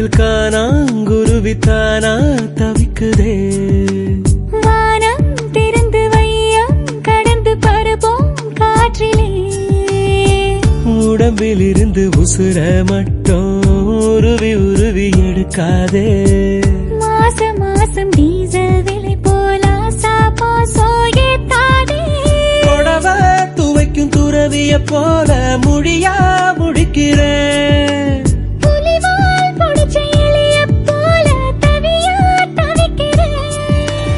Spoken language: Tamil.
மயில் காணாங்குருவித்தானா தவிக்குதே. வானம் திறந்து வையம் கடந்து பரப்போம் காற்றிலே. உடம்பில் இருந்து உசுர மட்டும் உருவி உருவி எடுக்காதே. மாசம் மாசம் டீசல் விலை போலா சாப்பா சோயே தானே. புடவ துவைக்கும் துறவிய போல முடியா